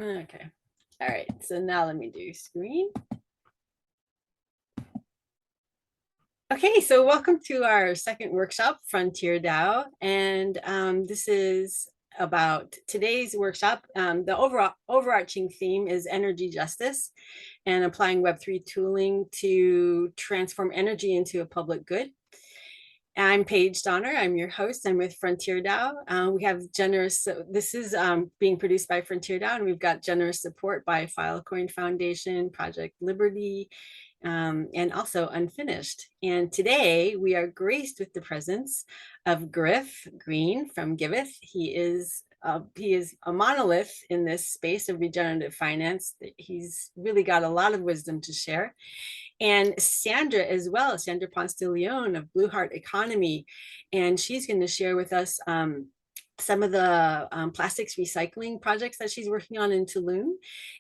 Okay. All right. So now let me do screen. Okay, so welcome to our second workshop, FrontierDAO. And this is about today's workshop. The overarching theme is energy justice and applying Web3 tooling to transform energy into a public good. I'm Paige Donner. I'm your host. I'm with FrontierDAO. We have generous, this is being produced by FrontierDAO, and we've got generous support by Filecoin Foundation, Project Liberty, and also Unfinished. And today we are graced with the presence of Griff Green from Giveth. He is a monolith in this space of regenerative finance. He's really got a lot of wisdom to share. And Sandra as well, Sandra Ponce of Blue Heart Economy. And she's going to share with us some of the plastics recycling projects that she's working on in Tulum.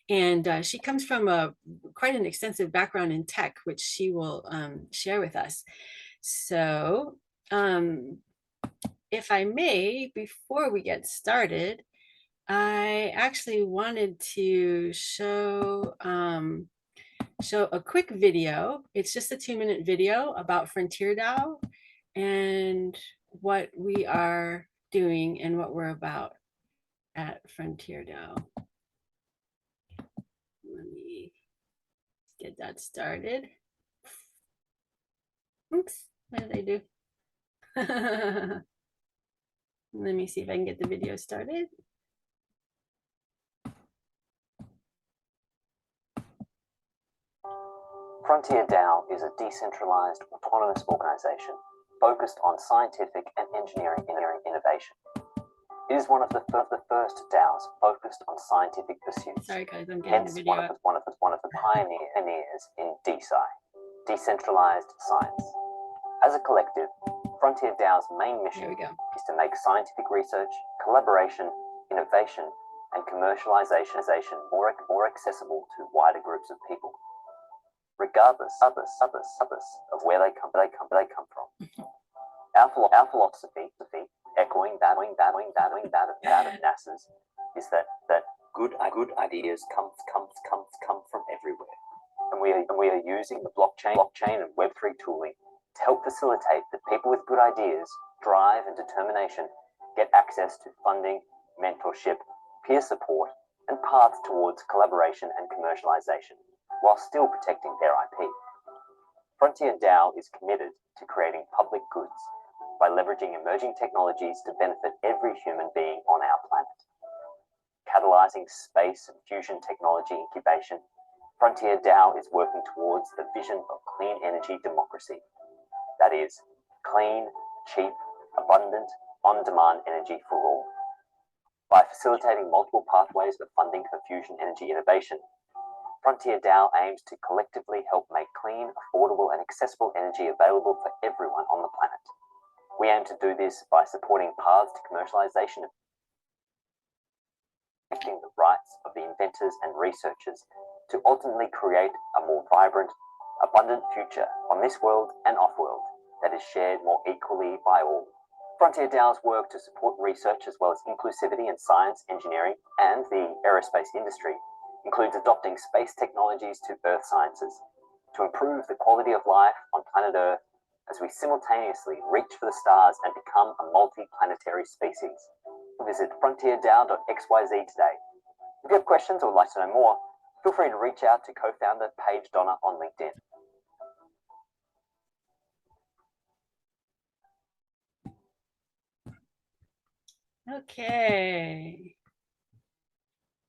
And she comes from quite an extensive background in tech, which she will share with us. So if I may, before we get started, I actually wanted to show a quick video. It's just a 2-minute video about FrontierDAO and what we are doing and what we're about at FrontierDAO. Let me get that started. Oops, what did I do? Let me see if I can get the video started. FrontierDAO is a decentralized, autonomous organization focused on scientific and engineering innovation. It is one of the first DAOs focused on scientific pursuits. Sorry guys, I'm getting the video up. One of the pioneers in DeSci, decentralized science. As a collective, FrontierDAO's main mission is to make scientific research, collaboration, innovation, and commercialization more accessible to wider groups of people, regardless of where they come from. Our philosophy, echoing that of NASA's, is that good ideas come from everywhere, and we are using the blockchain and Web3 tooling to help facilitate that people with good ideas, drive, and determination get access to funding, mentorship, peer support, and paths towards collaboration and commercialization, while still protecting their IP. FrontierDAO is committed to creating public goods by leveraging emerging technologies to benefit every human being on our planet. Catalyzing space and fusion technology incubation, FrontierDAO is working towards the vision of clean energy democracy. That is, clean, cheap, abundant, on-demand energy for all. By facilitating multiple pathways of funding for fusion energy innovation, FrontierDAO aims to collectively help make clean, affordable, and accessible energy available for everyone on the planet. We aim to do this by supporting paths to commercialization, protecting the rights of the inventors and researchers to ultimately create a more vibrant, abundant future on this world and off-world that is shared more equally by all. FrontierDAO's work to support research as well as inclusivity in science, engineering, and the aerospace industry includes adopting space technologies to earth sciences to improve the quality of life on planet Earth as we simultaneously reach for the stars and become a multi-planetary species. Visit frontierdao.xyz today. If you have questions or would like to know more, feel free to reach out to co-founder Paige Donner on LinkedIn.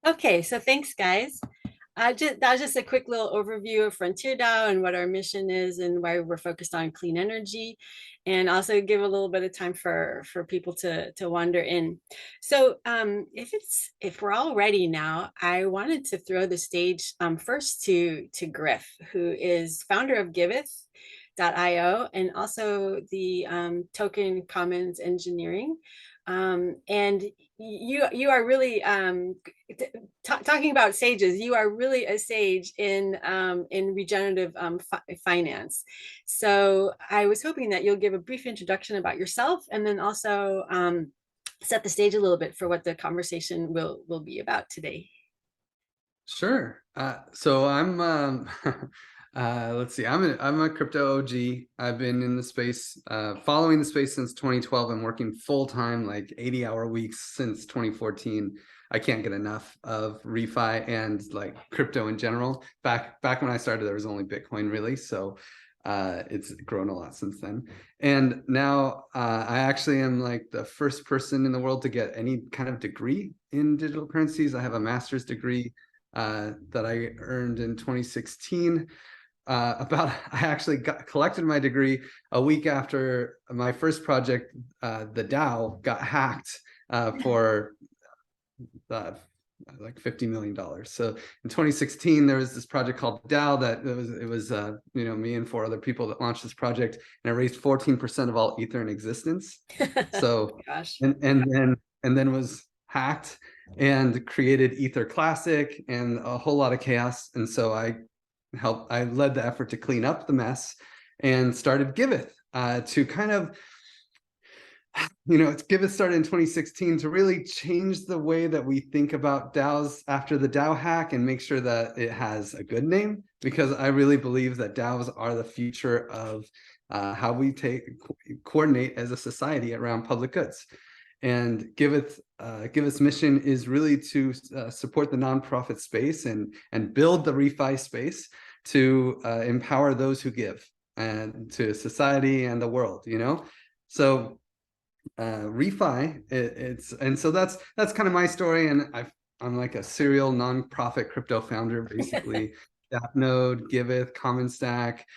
Okay, so thanks guys. That was just a quick little overview of FrontierDAO and what our mission is and why we're focused on clean energy, and also give a little bit of time for people to wander in. So if we're all ready now, I wanted to throw the stage first to Griff, who is founder of Giveth.io and also the Token Commons Engineering. And you are really talking about sages. You are really a sage in regenerative finance. So I was hoping that you'll give a brief introduction about yourself, and then also set the stage a little bit for what the conversation will be about today. Sure. So I'm let's see. I'm a crypto OG. I've been in the space, following the space since 2012 and working full time, like 80-hour weeks since 2014. I can't get enough of ReFi and like crypto in general. Back when I started, there was only Bitcoin really, so it's grown a lot since then. And now I actually am like the first person in the world to get any kind of degree in digital currencies. I have a master's degree that I earned in 2016. I actually collected my degree a week after my first project, the DAO, got hacked for like $50 million. So in 2016, there was this project called DAO that it was me and 4 other people that launched this project, and it raised 14% of all Ether in existence. So Gosh. and then was hacked and created Ether Classic and a whole lot of chaos. And so I led the effort to clean up the mess and started Giveth to kind of, Giveth started in 2016 to really change the way that we think about DAOs after the DAO hack and make sure that it has a good name, because I really believe that DAOs are the future of how we coordinate as a society around public goods. And Giveth's mission is really to support the nonprofit space and build the ReFi space to empower those who give and to society and the world. So ReFi, so that's kind of my story, and I'm like a serial nonprofit crypto founder, basically. Node, Giveth, Common Stack,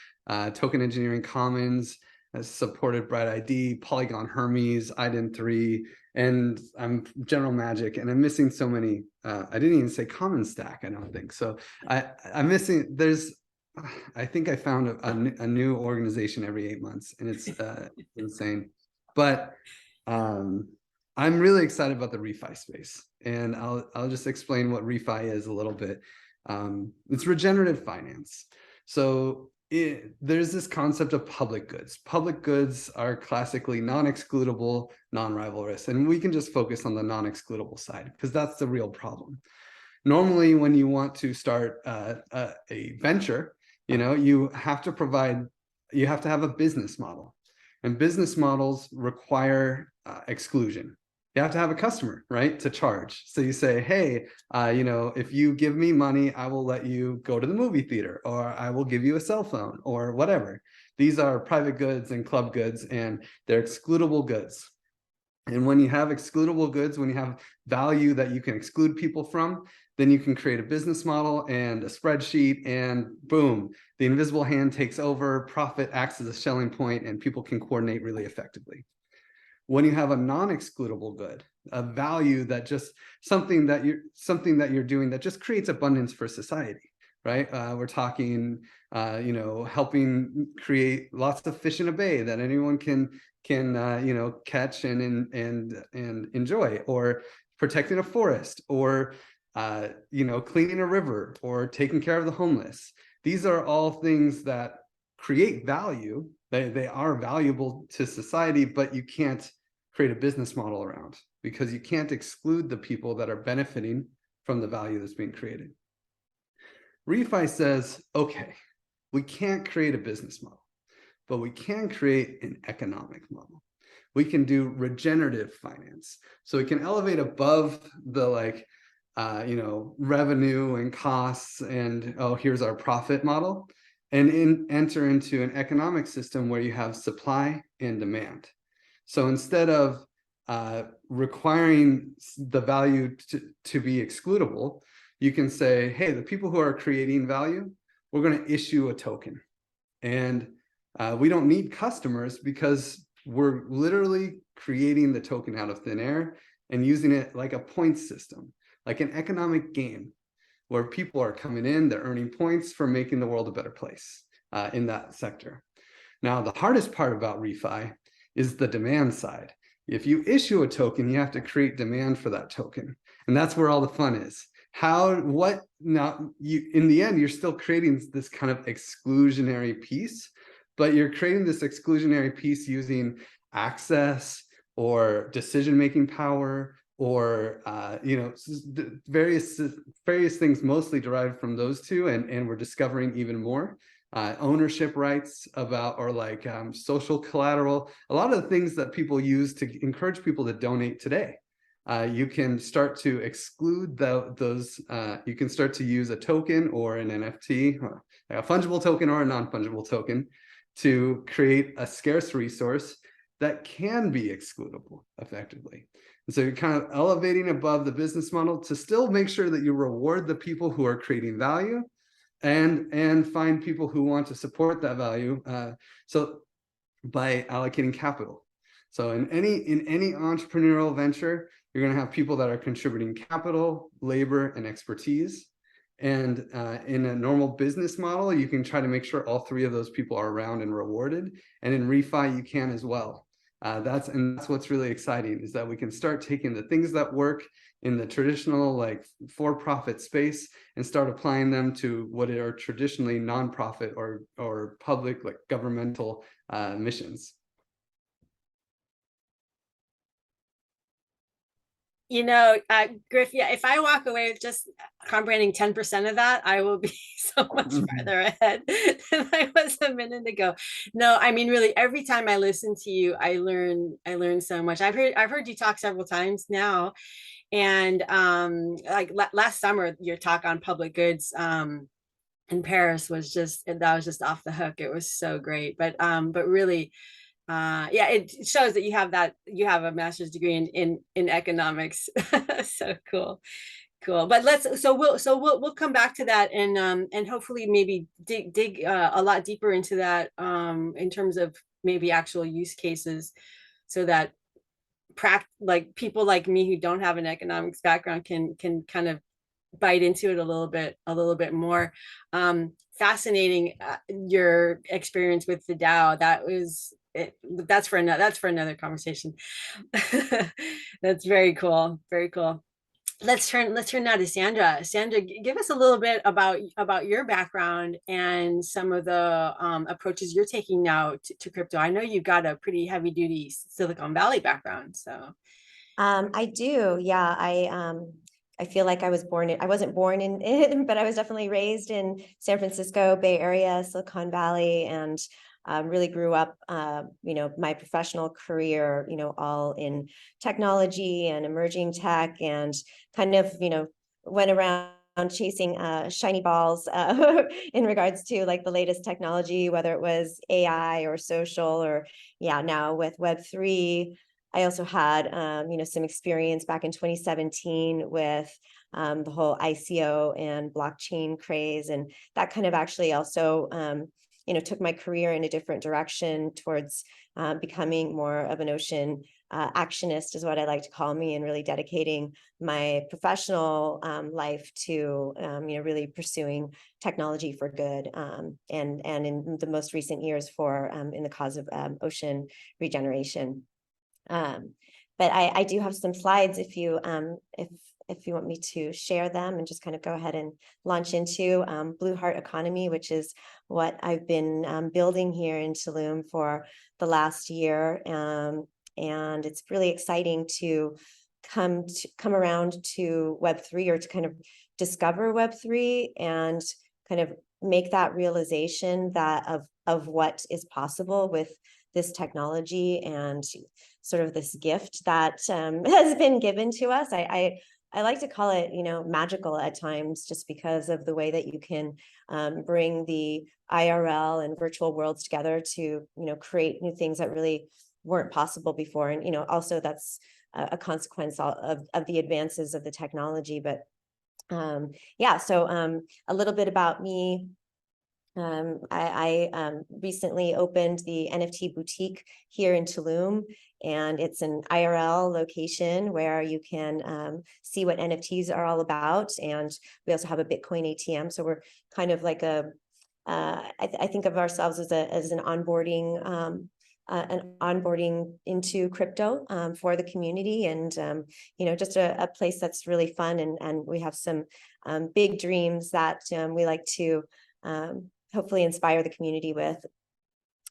Token Engineering Commons, supported Bright ID, Polygon Hermes, IDEN3, and I'm General Magic, and I'm missing so many. I didn't even say Common Stack, I don't think. So I'm missing, I think I found a new organization every 8 months, and it's insane. But I'm really excited about the ReFi space, and I'll just explain what ReFi is a little bit. It's regenerative finance. So there's this concept of public goods. Public goods are classically non-excludable, non-rivalrous, and we can just focus on the non-excludable side because that's the real problem. Normally, when you want to start a venture, you have to have a business model, and business models require exclusion. You have to have a customer, right, to charge. So you say, hey, if you give me money, I will let you go to the movie theater, or I will give you a cell phone, or whatever. These are private goods and club goods, and they're excludable goods. And when you have excludable goods, when you have value that you can exclude people from, then you can create a business model and a spreadsheet, and boom, the invisible hand takes over, profit acts as a selling point, and people can coordinate really effectively. When you have a non-excludable good, a value that just something that you're doing that just creates abundance for society, right? We're talking, helping create lots of fish in a bay that anyone can catch and enjoy, or protecting a forest, or cleaning a river, or taking care of the homeless. These are all things that create value. They are valuable to society, but you can't create a business model around, because you can't exclude the people that are benefiting from the value that's being created. ReFi says, okay, we can't create a business model, but we can create an economic model. We can do regenerative finance. So we can elevate above the revenue and costs and, oh, here's our profit model, and enter into an economic system where you have supply and demand. So instead of requiring the value to be excludable, you can say, hey, the people who are creating value, we're going to issue a token. And we don't need customers, because we're literally creating the token out of thin air and using it like a point system, like an economic game, where people are coming in, they're earning points for making the world a better place in that sector. Now, the hardest part about ReFi is the demand side. If you issue a token, you have to create demand for that token. And that's where all the fun is. In the end, you're still creating this kind of exclusionary piece, but you're creating this exclusionary piece using access or decision-making power or various things mostly derived from those two, and we're discovering even more. Ownership rights or like social collateral, a lot of the things that people use to encourage people to donate today. You can start to exclude those. You can start to use a token or an NFT, or a fungible token or a non-fungible token, to create a scarce resource that can be excludable effectively. And so you're kind of elevating above the business model to still make sure that you reward the people who are creating value, and find people who want to support that value. So by allocating capital. So in any entrepreneurial venture, you're going to have people that are contributing capital, labor, and expertise. And in a normal business model, you can try to make sure all three of those people are around and rewarded. And in ReFi, you can as well. That's what's really exciting, is that we can start taking the things that work in the traditional like for-profit space and start applying them to what are traditionally nonprofit or public, like governmental missions. Griff, yeah, if I walk away with just comprehending 10% of that, I will be so much farther ahead than I was a minute ago. No, I mean, really, every time I listen to you, I learn so much. I've heard you talk several times now, and like last summer, your talk on public goods in Paris was just off the hook. It was so great, but really, yeah, it shows that you have a master's degree in economics. So cool. But we'll come back to that, and hopefully maybe dig a lot deeper into that in terms of maybe actual use cases, so that like people like me who don't have an economics background can kind of bite into it a little bit more. Fascinating, your experience with the DAO. That's for another conversation. That's very cool. Very cool. Let's turn now to Sandra. Sandra, give us a little bit about your background and some of the approaches you're taking now to crypto. I know you've got a pretty heavy duty Silicon Valley background. So I do. Yeah. I feel like I wasn't born in, but I was definitely raised in San Francisco, Bay Area, Silicon Valley, and really grew up, my professional career, all in technology and emerging tech, and kind of, went around chasing shiny balls in regards to like the latest technology, whether it was AI or social, or now with Web3. I also had, some experience back in 2017 with the whole ICO and blockchain craze. And that kind of actually also, took my career in a different direction towards becoming more of an ocean actionist, is what I like to call me, and really dedicating my professional life to, really pursuing technology for good. And in the most recent years in the cause of ocean regeneration. But I do have some slides if you want me to share them, and just kind of go ahead and launch into Blue Heart Economy, which is what I've been building here in Tulum for the last year. And it's really exciting to come around to Web3, or to kind of discover Web3 and kind of make that realization of what is possible with this technology and sort of this gift that has been given to us. I like to call it, magical at times, just because of the way that you can bring the IRL and virtual worlds together to, create new things that really weren't possible before. And, also that's a consequence of the advances of the technology. But so a little bit about me. I recently opened the NFT Boutique here in Tulum, and it's an IRL location where you can see what NFTs are all about. And we also have a Bitcoin ATM. So we're kind of like I think of ourselves as an onboarding into crypto for the community, and just a place that's really fun, and we have some big dreams that we like to hopefully inspire the community with.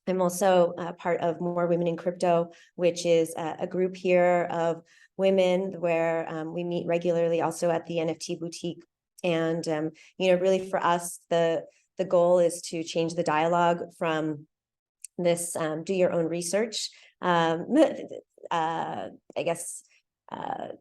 I'm also part of More Women in Crypto, which is a group here of women, where we meet regularly also at the NFT Boutique. And, really for us, the goal is to change the dialogue from this do your own research, I guess, what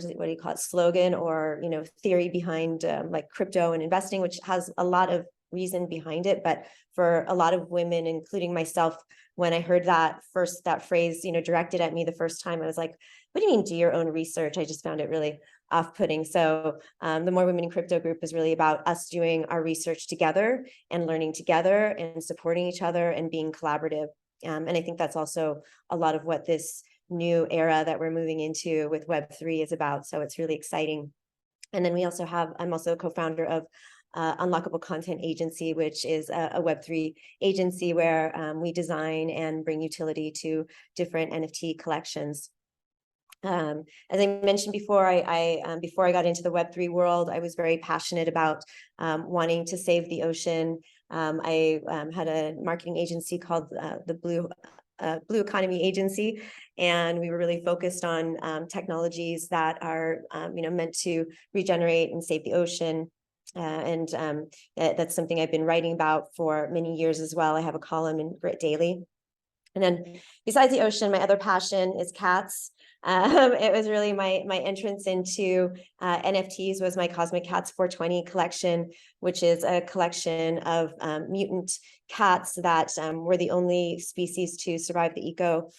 do you call it, slogan, or theory behind like crypto and investing, which has a lot of reason behind it. But for a lot of women, including myself, when I heard that phrase directed at me the first time, I was like, what do you mean do your own research? I just found it really off-putting. So the More Women in Crypto group is really about us doing our research together and learning together and supporting each other and being collaborative. And I think that's also a lot of what this new era that we're moving into with Web3 is about. So it's really exciting. And then we also have, I'm also a co-founder of Unlockable Content Agency, which is a Web3 agency where we design and bring utility to different NFT collections. As I mentioned before, before I got into the Web3 world, I was very passionate about wanting to save the ocean. I had a marketing agency called the Blue Economy Agency, and we were really focused on technologies that are meant to regenerate and save the ocean. That's something I've been writing about for many years as well. I have a column in Grit Daily. And then besides the ocean, my other passion is cats. It was really my entrance into NFTs was my Cosmic Cats 420 collection, which is a collection of mutant cats that were the only species to survive the eco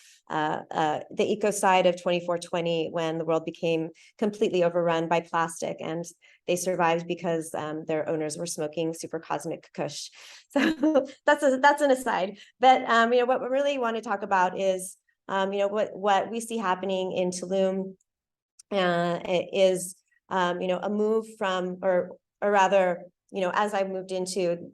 side of 2420 when the world became completely overrun by plastic, and they survived because their owners were smoking super cosmic kush. So that's an aside. But what we really want to talk about is what we see happening in Tulum is a move from, or rather, as I moved into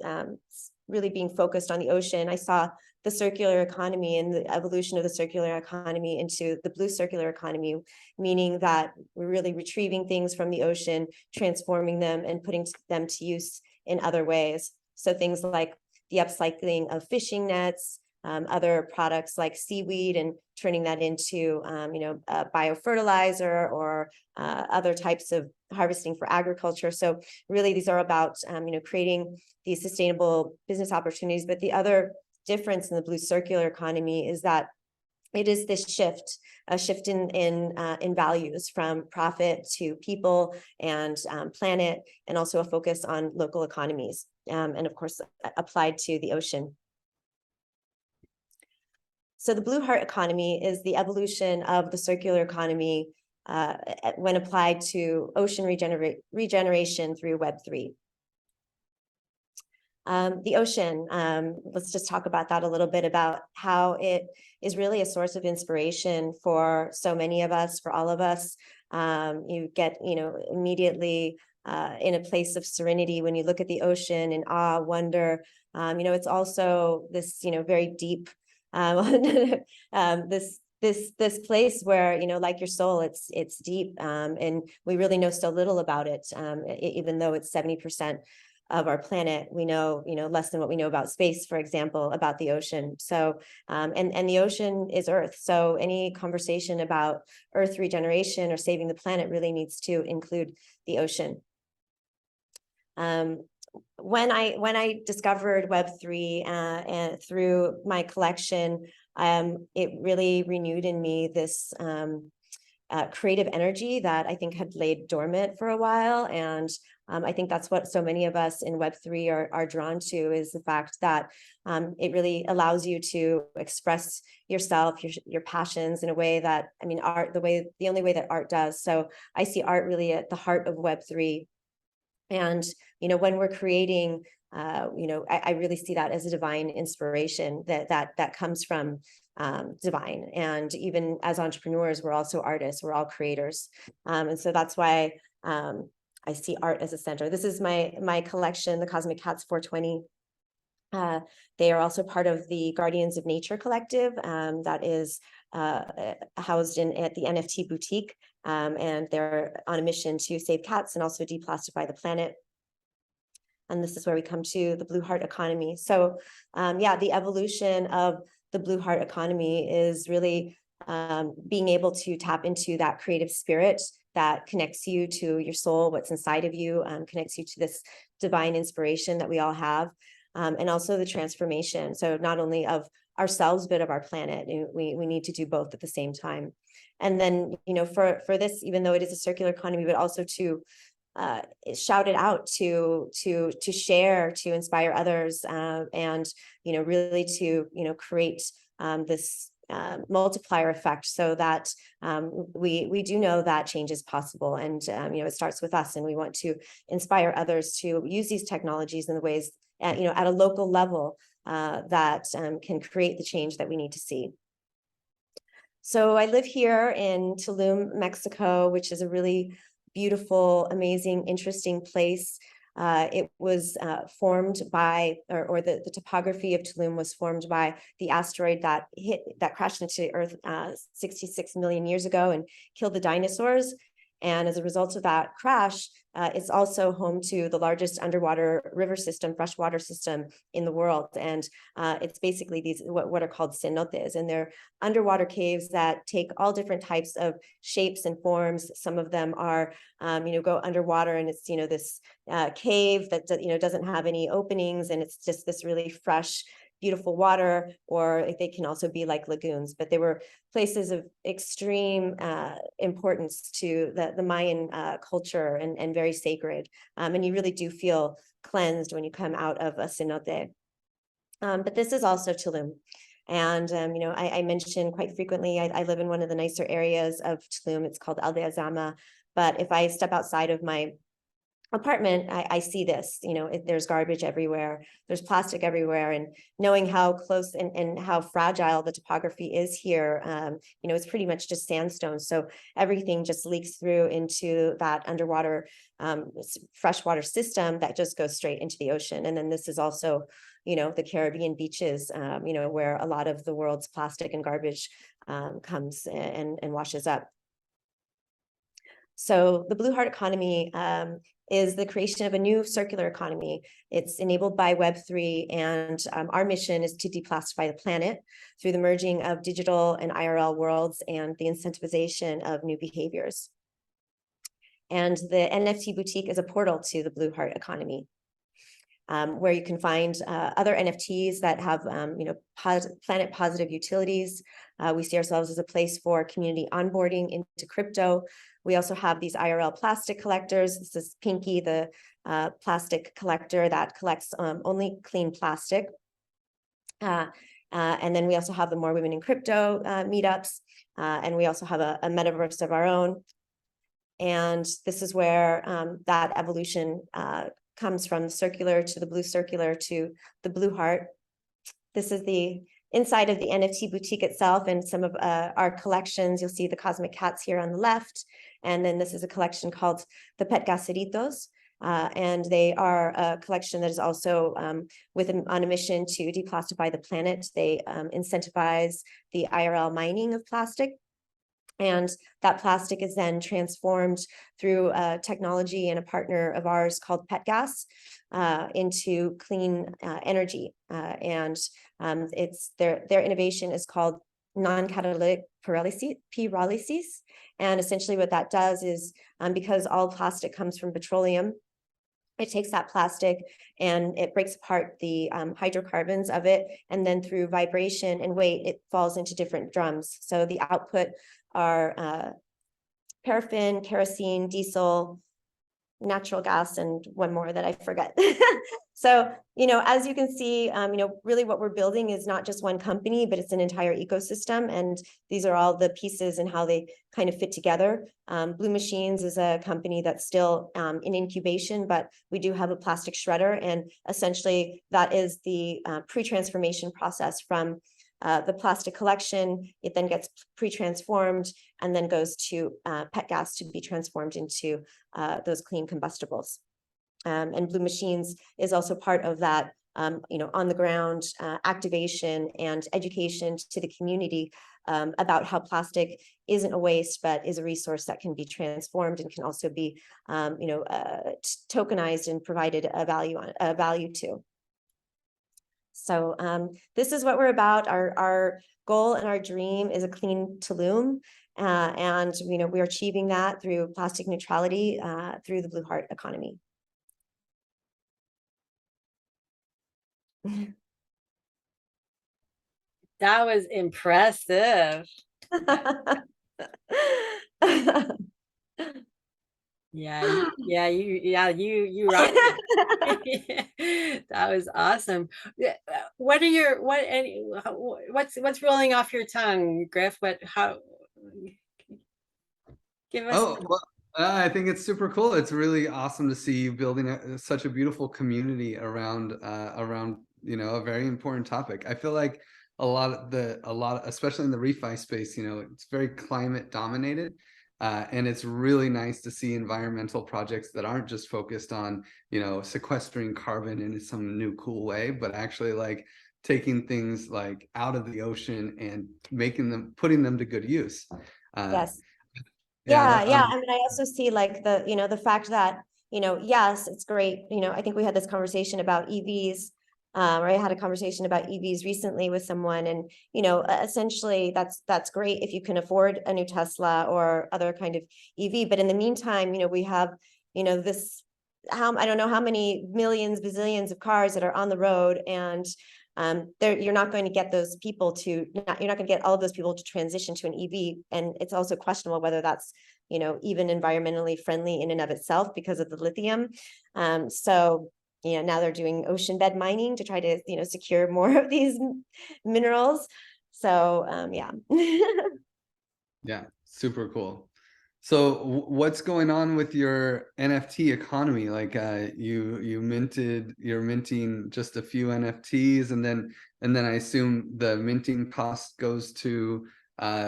really being focused on the ocean, I saw the circular economy and the evolution of the circular economy into the blue circular economy, meaning that we're really retrieving things from the ocean, transforming them, and putting them to use in other ways. So things like the upcycling of fishing nets, other products like seaweed, and turning that into biofertilizer or other types of harvesting for agriculture. So really these are about creating these sustainable business opportunities. But the other difference in the blue circular economy is that it is this a shift in values from profit to people and planet, and also a focus on local economies, and of course applied to the ocean. So the blue heart economy is the evolution of the circular economy when applied to ocean regeneration through Web3. The ocean, let's just talk about that a little bit, about how it is really a source of inspiration for so many of us, for all of us. You get, immediately in a place of serenity when you look at the ocean, in awe, wonder. It's also this, very deep, this place where, like your soul, it's deep, and we really know so little about it, even though it's 70% of our planet. We know, less than what we know about space, for example, about the ocean. So, and the ocean is Earth. So any conversation about Earth regeneration or saving the planet really needs to include the ocean. When I discovered Web3 and through my collection, it really renewed in me this creative energy that I think had laid dormant for a while. And I think that's what so many of us in Web3 are drawn to, is the fact that it really allows you to express yourself, your passions in a way that, art, the only way that art does. So I see art really at the heart of Web3. And, when we're creating, I really see that as a divine inspiration that comes from divine. And even as entrepreneurs, we're also artists, we're all creators. And so that's why I see art as a center. This is my collection, the Cosmic Cats 420. They are also part of the Guardians of Nature collective that is housed at the NFT Boutique. And they're on a mission to save cats and also deplastify the planet. And this is where we come to the blue heart economy. So the evolution of the blue heart economy is really being able to tap into that creative spirit that connects you to your soul, what's inside of you, connects you to this divine inspiration that we all have, and also the transformation. So not only of ourselves, but of our planet. We need to do both at the same time. And then, for this, even though it is a circular economy, but also to shout it out, to share, to inspire others, and really to create this multiplier effect, so that we do know that change is possible, and it starts with us, and we want to inspire others to use these technologies in the ways at a local level that can create the change that we need to see. So I live here in Tulum, Mexico, which is a really beautiful, amazing, interesting place. It was formed by, or the topography of Tulum was formed by the asteroid that crashed into Earth 66 million years ago and killed the dinosaurs. And as a result of that crash, it's also home to the largest underwater river system, freshwater system in the world. And it's basically these what are called cenotes, and they're underwater caves that take all different types of shapes and forms. Some of them are, go underwater, and it's this cave that doesn't have any openings, and it's just this really fresh, beautiful water, or they can also be like lagoons. But they were places of extreme importance to the Mayan culture, and very sacred. And you really do feel cleansed when you come out of a cenote. But this is also Tulum. And, I mention quite frequently, I live in one of the nicer areas of Tulum. It's called Aldea Zama. But if I step outside of my apartment, I see this, there's garbage everywhere, there's plastic everywhere, and knowing how close and how fragile the topography is here, it's pretty much just sandstone. So everything just leaks through into that underwater freshwater system that just goes straight into the ocean. And then this is also, the Caribbean beaches, where a lot of the world's plastic and garbage comes and washes up. So the Blue Heart economy is the creation of a new circular economy. It's enabled by Web3, and our mission is to deplastify the planet through the merging of digital and IRL worlds and the incentivization of new behaviors. And the NFT Boutique is a portal to the Blue Heart economy, where you can find other NFTs that have, planet positive utilities. We see ourselves as a place for community onboarding into crypto. We also have these IRL plastic collectors. This is Pinky, the plastic collector that collects only clean plastic. And then we also have the More Women in Crypto meetups. And we also have a metaverse of our own. And this is where that evolution comes from the circular to the blue circular to the Blue Heart. This is the inside of the NFT boutique itself and some of our collections. You'll see the cosmic cats here on the left. And then this is a collection called the Pet Gaceritos. And they are a collection that is also on a mission to deplastify the planet. They incentivize the IRL mining of plastic. And that plastic is then transformed through technology and a partner of ours called Pet Gas into clean energy. And it's their innovation is called non-catalytic pyrolysis. And essentially what that does is, because all plastic comes from petroleum, it takes that plastic and it breaks apart the hydrocarbons of it. And then through vibration and weight, it falls into different drums. So the output are paraffin, kerosene, diesel, natural gas, and one more that I forget. So, as you can see, really what we're building is not just one company, but it's an entire ecosystem. And these are all the pieces and how they kind of fit together. Blue Machines is a company that's still in incubation, but we do have a plastic shredder. And essentially that is the pre-transformation process from the plastic collection. It then gets pre-transformed and then goes to Pet Gas to be transformed into those clean combustibles. And Blue Machines is also part of that, on the ground activation and education to the community about how plastic isn't a waste, but is a resource that can be transformed and can also be, tokenized and provided a value to. So this is what we're about. Our goal and our dream is a clean Tulum. And we're achieving that through plastic neutrality through the Blue Heart economy. That was impressive. You rocked it. That was awesome. What's rolling off your tongue, Griff? Give us. Oh, well, I think it's super cool. It's really awesome to see you building such a beautiful community around a very important topic. I feel like especially in the refi space, it's very climate dominated. And it's really nice to see environmental projects that aren't just focused on, sequestering carbon in some new cool way, but actually like taking things like out of the ocean and putting them to good use. Yes. Yeah. Yeah. I mean, I also see like the fact that, yes, it's great. I think we had this conversation about EVs, or I had a conversation about EVs recently with someone, and, essentially that's great if you can afford a new Tesla or other kind of EV. But in the meantime, we have, I don't know how many millions, bazillions of cars that are on the road, and you're not going to get those people you're not going to get all of those people to transition to an EV. And it's also questionable whether that's, even environmentally friendly in and of itself because of the lithium. So, now they're doing ocean bed mining to try to, secure more of these minerals. So, yeah. Yeah, super cool. So what's going on with your NFT economy? Like you're minting just a few NFTs, and then I assume the minting cost goes to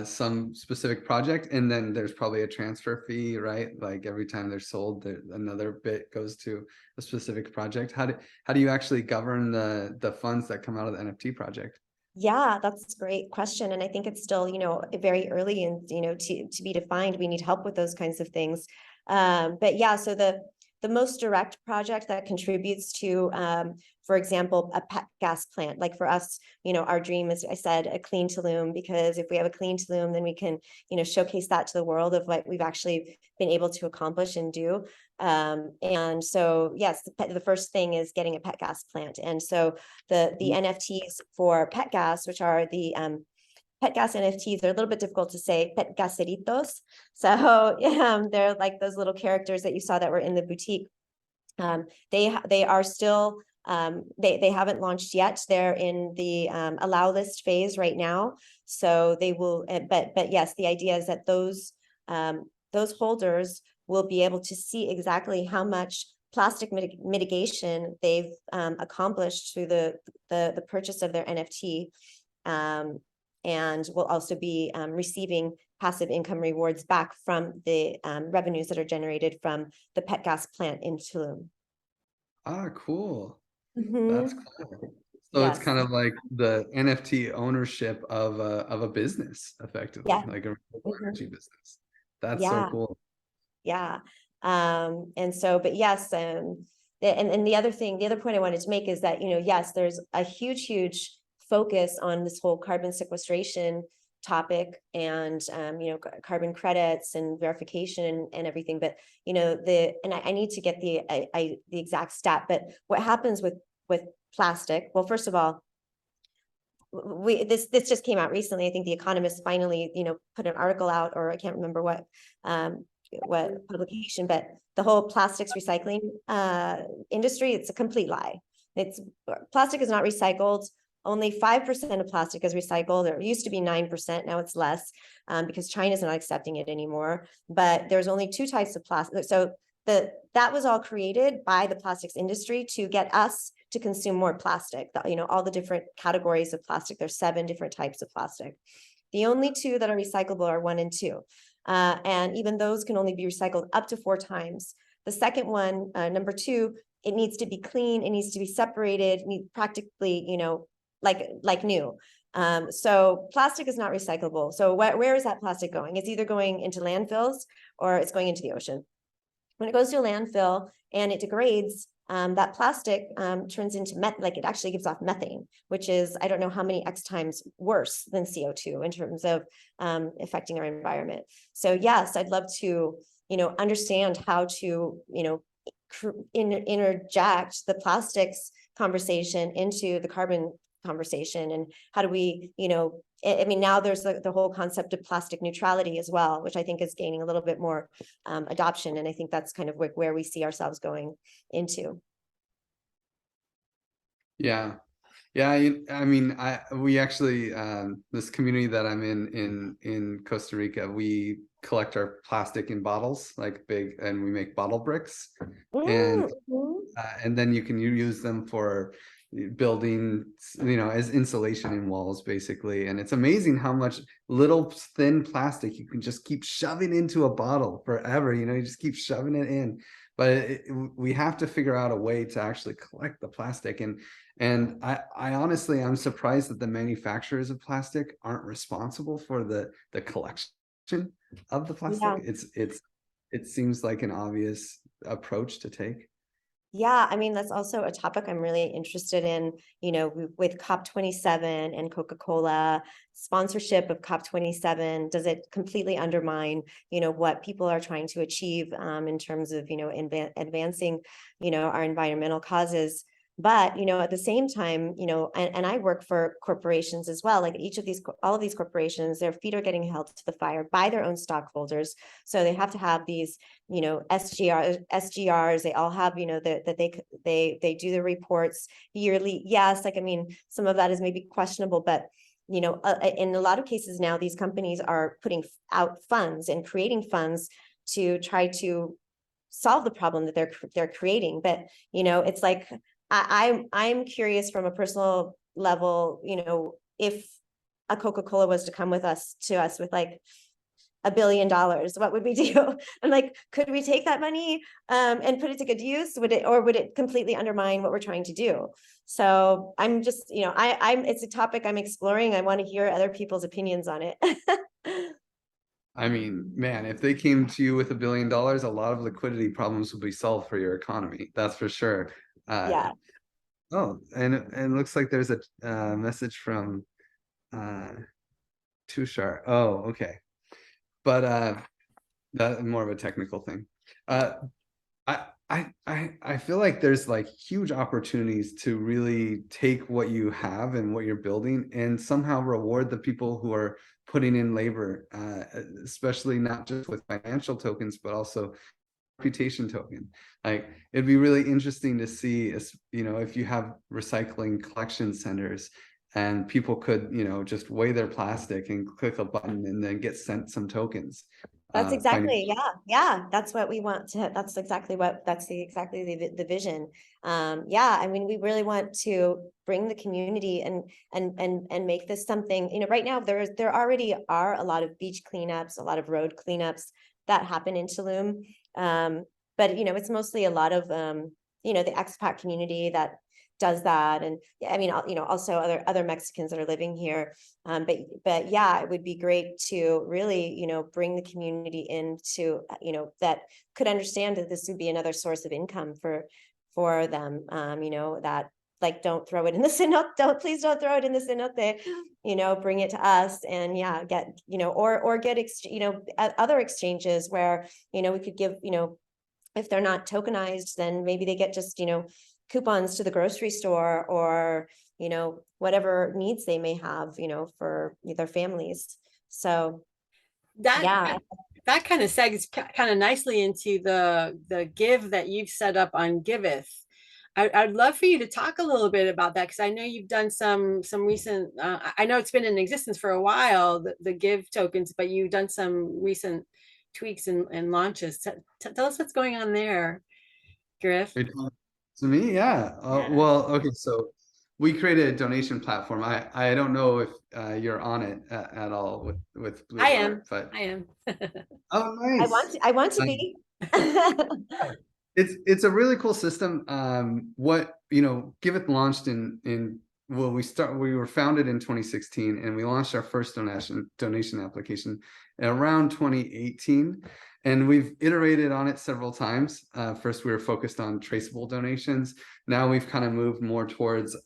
some specific project, and then there's probably a transfer fee, right? Like every time they're sold, another bit goes to a specific project. How do you actually govern the funds that come out of the NFT project? Yeah, that's a great question. And I think it's still, very early and, to be defined. We need help with those kinds of things. But yeah, so the most direct project that contributes to, for example, a pet gas plant, like for us, our dream is, I said, a clean Tulum, because if we have a clean Tulum, then we can, showcase that to the world of what we've actually been able to accomplish and do. And so, yes, the first thing is getting a pet gas plant. And so the NFTs for pet gas, which are the pet gas NFTs, they're a little bit difficult to say, pet gaseritos. So they're like those little characters that you saw that were in the boutique. They are still, they haven't launched yet. They're in the allow list phase right now. So they will, but yes, the idea is that those holders will be able to see exactly how much plastic mitigation they've accomplished through the purchase of their NFT, and will also be receiving passive income rewards back from the revenues that are generated from the pet gas plant in Tulum. Ah, cool. Mm-hmm. That's cool. So Yes. it's kind of like the NFT ownership of a business, effectively, like a energy business. That's so cool. Yeah. And so, but yes, and the other point I wanted to make is that, yes, there's a huge focus on this whole carbon sequestration topic, and, carbon credits and verification and everything. But, I need to get the exact stat, but what happens with plastic? Well, first of all, this just came out recently. I think The Economist finally, put an article out, or I can't remember what publication, but the whole plastics recycling industry, it's a complete lie. Plastic is not recycled. Only 5% of plastic is recycled. There used to be 9%, now it's less, because China's not accepting it anymore. But there's only 2 types of plastic. So that was all created by the plastics industry to get us to consume more plastic. All the different categories of plastic. There's 7 different types of plastic. The only 2 that are recyclable are 1 and 2. And even those can only be recycled up to 4 times. The second one, number 2, it needs to be clean. It needs to be separated, practically, like new. So plastic is not recyclable. So where is that plastic going? It's either going into landfills or it's going into the ocean. When it goes to a landfill and it degrades, that plastic turns into like it actually gives off methane, which is, I don't know how many X times worse than CO2 in terms of affecting our environment. So yes, I'd love to, understand how to, interject the plastics conversation into the carbon conversation, and how do we, I mean, now there's the whole concept of plastic neutrality as well, which I think is gaining a little bit more adoption. And I think that's kind of where we see ourselves going into. Yeah. Yeah, I mean, we actually this community that I'm in Costa Rica, we collect our plastic in bottles, like big, and we make bottle bricks, and then you can use them for building, as insulation in walls, basically. And it's amazing how much little thin plastic you can just keep shoving into a bottle forever. You just keep shoving it in. But we have to figure out a way to actually collect the plastic. And I honestly, I'm surprised that the manufacturers of plastic aren't responsible for the collection of the plastic. Yeah. It seems like an obvious approach to take. Yeah, I mean, that's also a topic I'm really interested in, with COP27 and Coca-Cola sponsorship of COP27. Does it completely undermine, what people are trying to achieve in terms of, advancing, our environmental causes? But, at the same time, and I work for corporations as well, like all of these corporations, their feet are getting held to the fire by their own stockholders. So they have to have these, SGRs, they all have, that they do the reports yearly. Yes, like, I mean, some of that is maybe questionable, but in a lot of cases now, these companies are putting out funds and creating funds to try to solve the problem that they're creating. But, it's like, I'm curious from a personal level, if a Coca-Cola was to come to us with like $1 billion, what would we do? I'm like, could we take that money and put it to good use? Would it completely undermine what we're trying to do? So I'm just, it's a topic I'm exploring. I want to hear other people's opinions on it. I mean, man, if they came to you with $1 billion, a lot of liquidity problems would be solved for your economy. That's for sure. Yeah. Oh, and it looks like there's a message from Tushar. Oh, okay. But that's more of a technical thing. I feel like there's like huge opportunities to really take what you have and what you're building and somehow reward the people who are putting in labor, especially not just with financial tokens, but also reputation token. Like, it'd be really interesting to see, if you have recycling collection centers and people could, just weigh their plastic and click a button and then get sent some tokens. That's exactly, yeah. That's what we want to. That's exactly the vision. Yeah, I mean, we really want to bring the community and make this something. Right now there already are a lot of beach cleanups, a lot of road cleanups that happen in Tulum. But it's mostly a lot of the expat community that does that, and I mean, also other Mexicans that are living here. But yeah, it would be great to really, bring the community into, that could understand that this would be another source of income for them. That, like, don't throw it in the cenote. Please don't throw it in the cenote. Bring it to us, and yeah, get, or get other exchanges where, we could give, if they're not tokenized, then maybe they get just, coupons to the grocery store, or whatever needs they may have, for their families. So that kind of segues kind of nicely into the give that you've set up on Giveth. I'd love for you to talk a little bit about that, because I know you've done some recent, I know it's been in existence for a while, the give tokens, but you've done some recent tweaks and launches. Tell us what's going on there, Griff. To me, yeah. Well, okay, so we created a donation platform. I don't know if you're on it at all with Blue Heart, but I am. Oh, nice. I want to be. It's a really cool system. Giveth launched in we were founded in 2016, and we launched our first donation application around 2018. And we've iterated on it several times. First, we were focused on traceable donations. Now we've kind of moved more towards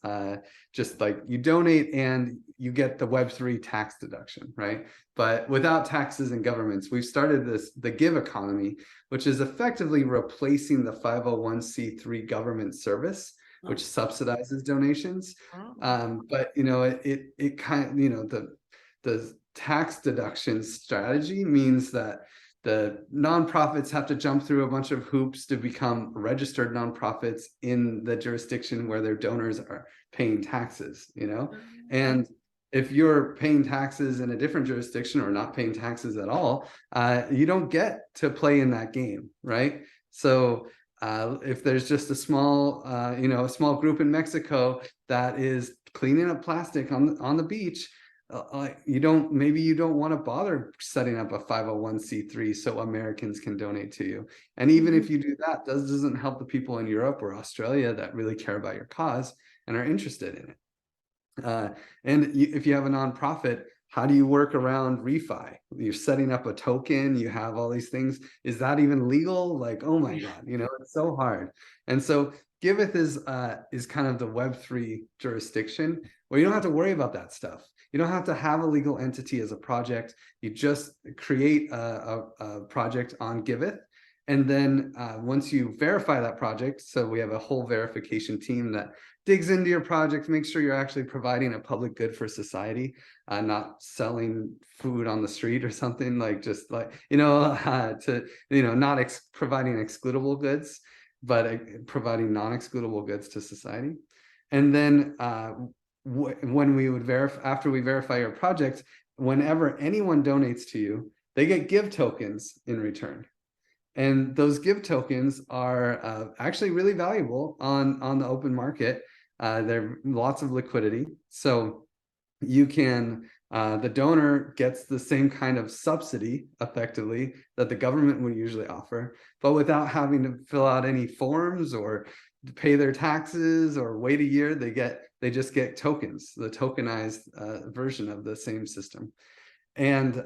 just like you donate and you get the Web3 tax deduction, right? But without taxes and governments, we've started the give economy, which is effectively replacing the 501c3 government service, which subsidizes donations. But it kind of, the tax deduction strategy means that the nonprofits have to jump through a bunch of hoops to become registered nonprofits in the jurisdiction where their donors are paying taxes, and if you're paying taxes in a different jurisdiction or not paying taxes at all, you don't get to play in that game, right? So if there's just a small group in Mexico that is cleaning up plastic on the beach, maybe you don't want to bother setting up a 501c3 so Americans can donate to you. And even if you do that, doesn't help the people in Europe or Australia that really care about your cause and are interested in it. If you have a nonprofit, how do you work around ReFi? You're setting up a token, you have all these things. Is that even legal? Like, oh my God, it's so hard. And so Giveth is kind of the Web3 jurisdiction where you don't have to worry about that stuff. You don't have to have a legal entity as a project. You just create a project on Giveth. And then once you verify that project, so we have a whole verification team that digs into your project, makes sure you're actually providing a public good for society, not selling food on the street or something, like just like, not providing excludable goods, but providing non-excludable goods to society. And then when we would after we verify your project, whenever anyone donates to you, they get give tokens in return. And those give tokens are actually really valuable on the open market. There lots of liquidity. So you can, the donor gets the same kind of subsidy effectively that the government would usually offer, but without having to fill out any forms or pay their taxes or wait a year. They just get tokens, the tokenized version of the same system. And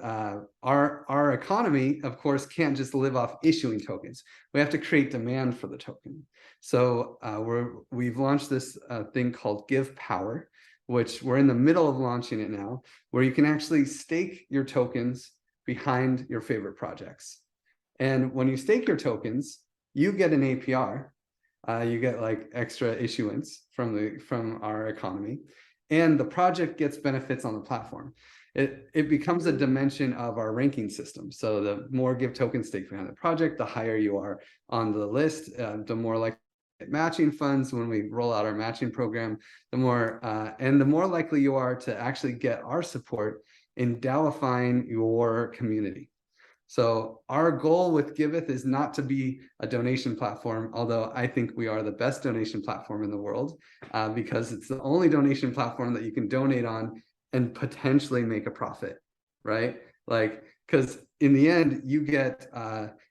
our economy, of course, can't just live off issuing tokens. We have to create demand for the token. So we've launched this thing called Give Power, which we're in the middle of launching it now, where you can actually stake your tokens behind your favorite projects. And when you stake your tokens, you get an APR. You get like extra issuance from our economy, and the project gets benefits on the platform. It becomes a dimension of our ranking system. So the more give tokens staked behind the project, the higher you are on the list, the more likely matching funds when we roll out our matching program, the more likely you are to actually get our support in DAOifying your community. So our goal with Giveth is not to be a donation platform, although I think we are the best donation platform in the world, because it's the only donation platform that you can donate on and potentially make a profit, right? Like, because in the end, you get,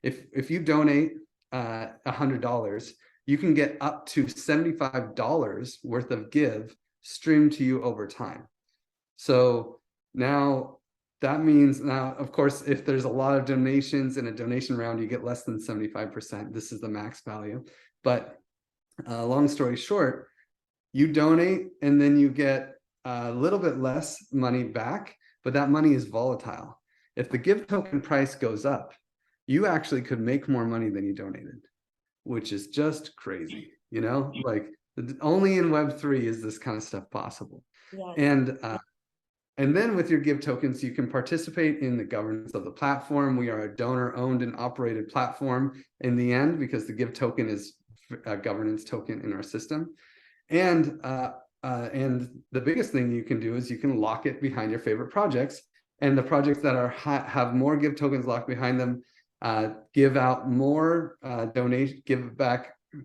if you donate $100, you can get up to $75 worth of give streamed to you over time. So now, that means now, of course, if there's a lot of donations in a donation round, you get less than 75%. This is the max value. But long story short, you donate and then you get a little bit less money back, but that money is volatile. If the give token price goes up, you actually could make more money than you donated, which is just crazy, like only in Web3 is this kind of stuff possible. Yes. And then with your give tokens, you can participate in the governance of the platform. We are a donor-owned and operated platform in the end, because the give token is a governance token in our system. And the biggest thing you can do is you can lock it behind your favorite projects. And the projects that have more give tokens locked behind them give out more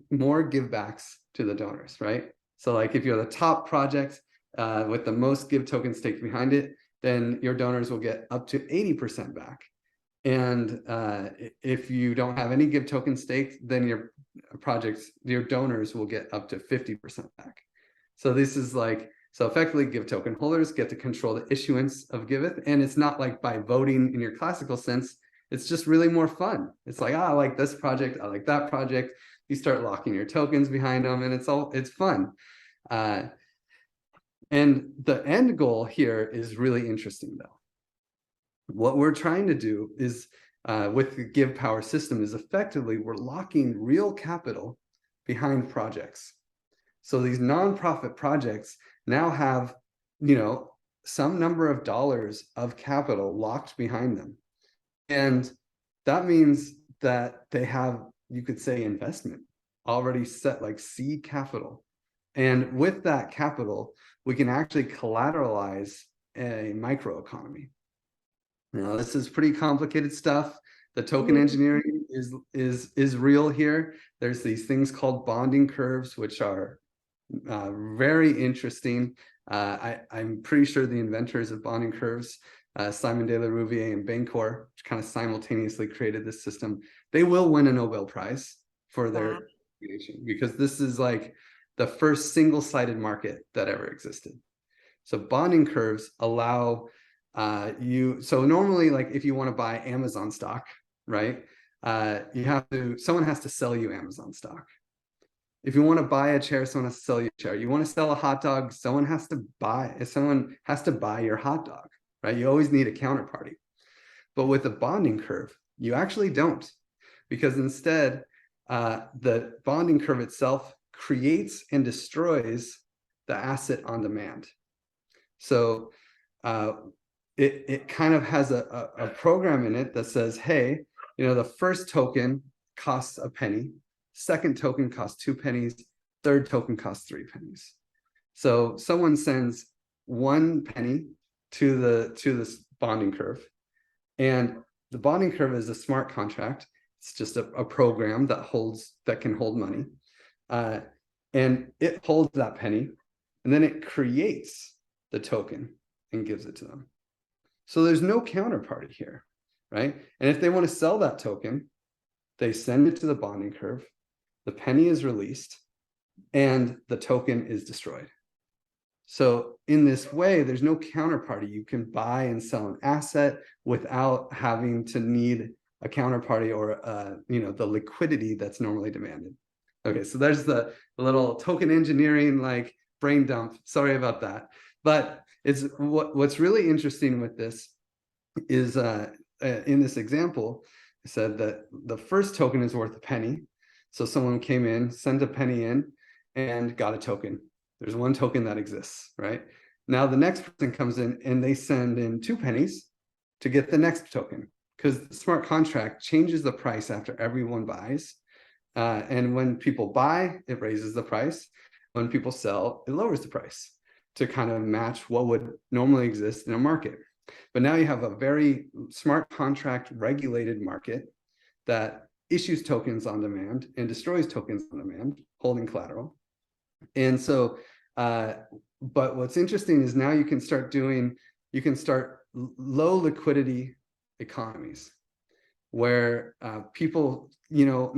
more give backs to the donors, right? So like if you're the top project with the most give tokens staked behind it, then your donors will get up to 80% back. And if you don't have any give tokens staked, then your donors will get up to 50% back. So this is like, so effectively give token holders get to control the issuance of Giveth. And it's not like by voting in your classical sense, It's just really more fun. It's like, I like this project, I like that project. You start locking your tokens behind them, and it's fun. And the end goal here is really interesting, though. What we're trying to do is, with the Give Power system, is effectively we're locking real capital behind projects. So these nonprofit projects now have, some number of dollars of capital locked behind them. And that means that they have, you could say, investment already set, like seed capital. And with that capital, we can actually collateralize a microeconomy. Now, this is pretty complicated stuff. The token engineering is real here. There's these things called bonding curves, which are very interesting. I'm pretty sure the inventors of bonding curves, Simon de la Rouvier and Bancor, which kind of simultaneously created this system, they will win a Nobel Prize for their creation, because this is like the first single-sided market that ever existed. So bonding curves allow so normally, like if you want to buy Amazon stock, right? Someone has to sell you Amazon stock. If you want to buy a chair, someone has to sell you a chair. You want to sell a hot dog, someone has to buy your hot dog, right? You always need a counterparty. But with the bonding curve, you actually don't, because instead, the bonding curve itself creates and destroys the asset on demand. So it kind of has a program in it that says, hey, the first token costs a penny, second token costs 2 pennies, third token costs 3 pennies. So someone sends 1 penny to this bonding curve, and the bonding curve is a smart contract. It's just a program that can hold money, and it holds that penny, and then it creates the token and gives it to them. So there's no counterparty here, right? And if they want to sell that token, they send it to the bonding curve, the penny is released, and the token is destroyed. So in this way, there's no counterparty. You can buy and sell an asset without having to need a counterparty or the liquidity that's normally demanded. Okay, so there's the little token engineering like brain dump. Sorry about that. But it's what's really interesting with this is in this example, I said that the first token is worth a penny. So someone came in, sent a penny in, and got a token. There's 1 token that exists, right? Now the next person comes in and they send in 2 pennies to get the next token, because the smart contract changes the price after everyone buys. And when people buy, it raises the price. When people sell, it lowers the price to kind of match what would normally exist in a market. But now you have a very smart contract regulated market that issues tokens on demand and destroys tokens on demand, holding collateral. And so, but what's interesting is now you can start low liquidity economies where people, very